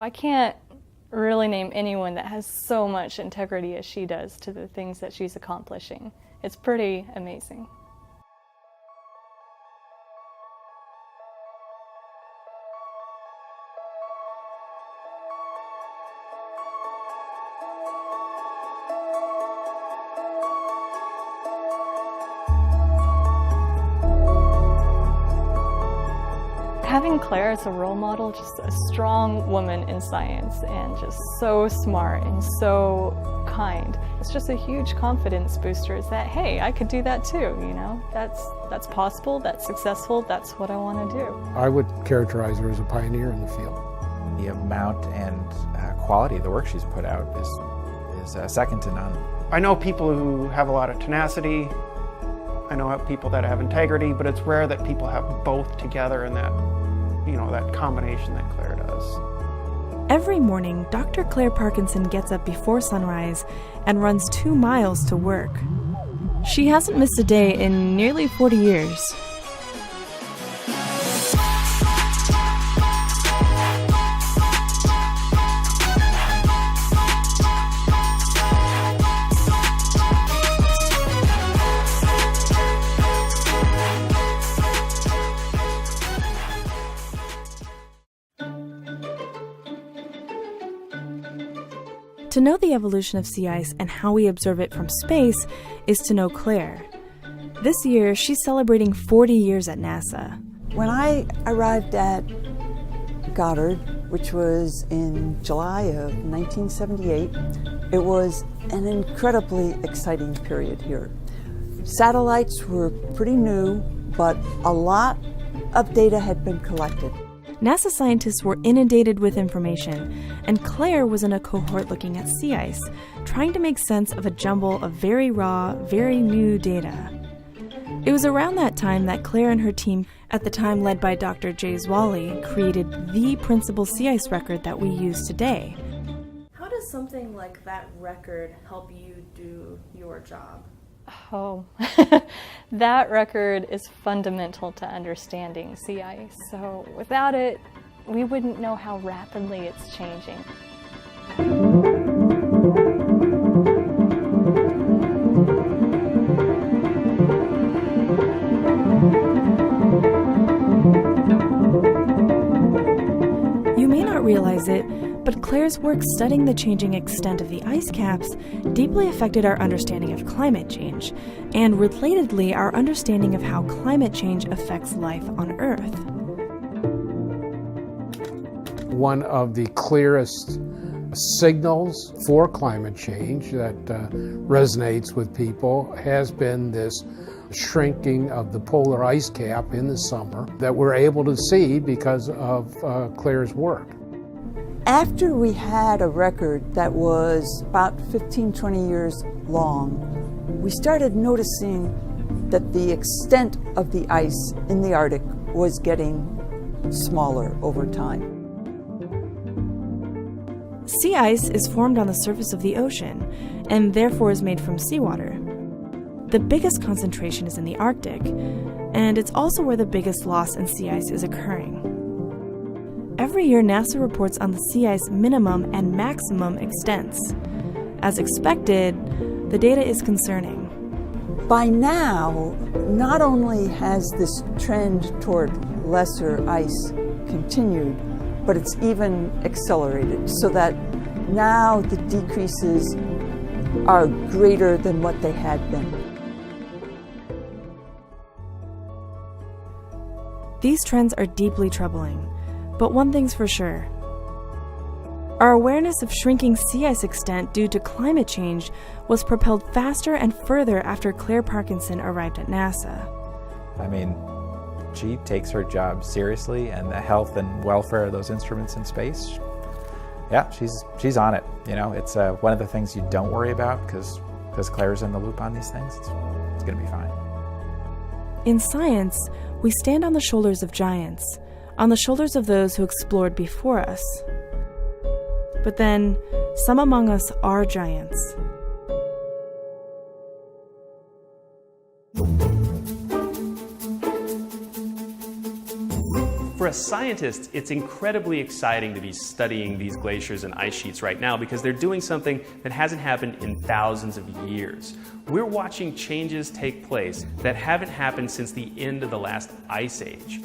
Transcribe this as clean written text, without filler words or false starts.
I can't really name anyone that has so much integrity as she does to the things that she's accomplishing. It's pretty amazing. Having Claire as a role model, just a strong woman in science and just so smart and so kind. It's just a huge confidence booster. Is that, hey, I could do that too, you know? That's possible, that's successful, that's what I want to do. I would characterize her as a pioneer in the field. The amount and quality of the work she's put out is second to none. I know people who have a lot of tenacity. I know people that have integrity, but it's rare that people have both together in that, you know, that combination that Claire does. Every morning, Dr. Claire Parkinson gets up before sunrise and runs 2 miles to work. She hasn't missed a day in nearly 40 years. To know the evolution of sea ice and how we observe it from space is to know Claire. This year, she's celebrating 40 years at NASA. When I arrived at Goddard, which was in July of 1978, it was an incredibly exciting period here. Satellites were pretty new, but a lot of data had been collected. NASA scientists were inundated with information, and Claire was in a cohort looking at sea ice, trying to make sense of a jumble of very raw, very new data. It was around that time that Claire and her team, at the time led by Dr. Jay Zwally, created the principal sea ice record that we use today. How does something like that record help you do your job? Oh, that record is fundamental to understanding sea ice. So without it, we wouldn't know how rapidly it's changing. You may not realize it, but Claire's work studying the changing extent of the ice caps deeply affected our understanding of climate change, and relatedly, our understanding of how climate change affects life on Earth. One of the clearest signals for climate change that resonates with people has been this shrinking of the polar ice cap in the summer that we're able to see because of Claire's work. After we had a record that was about 15-20 years long, we started noticing that the extent of the ice in the Arctic was getting smaller over time. Sea ice is formed on the surface of the ocean, and therefore is made from seawater. The biggest concentration is in the Arctic, and it's also where the biggest loss in sea ice is occurring. Every year, NASA reports on the sea ice minimum and maximum extents. As expected, the data is concerning. By now, not only has this trend toward lesser ice continued, but it's even accelerated, so that now the decreases are greater than what they had been. These trends are deeply troubling. But one thing's for sure. Our awareness of shrinking sea ice extent due to climate change was propelled faster and further after Claire Parkinson arrived at NASA. I mean, she takes her job seriously, and the health and welfare of those instruments in space, yeah, she's on it. You know, it's one of the things you don't worry about because Claire's in the loop on these things. It's going to be fine. In science, we stand on the shoulders of giants, on the shoulders of those who explored before us. But then, some among us are giants. us scientists, it's incredibly exciting to be studying these glaciers and ice sheets right now because they're doing something that hasn't happened in thousands of years. We're watching changes take place that haven't happened since the end of the last ice age.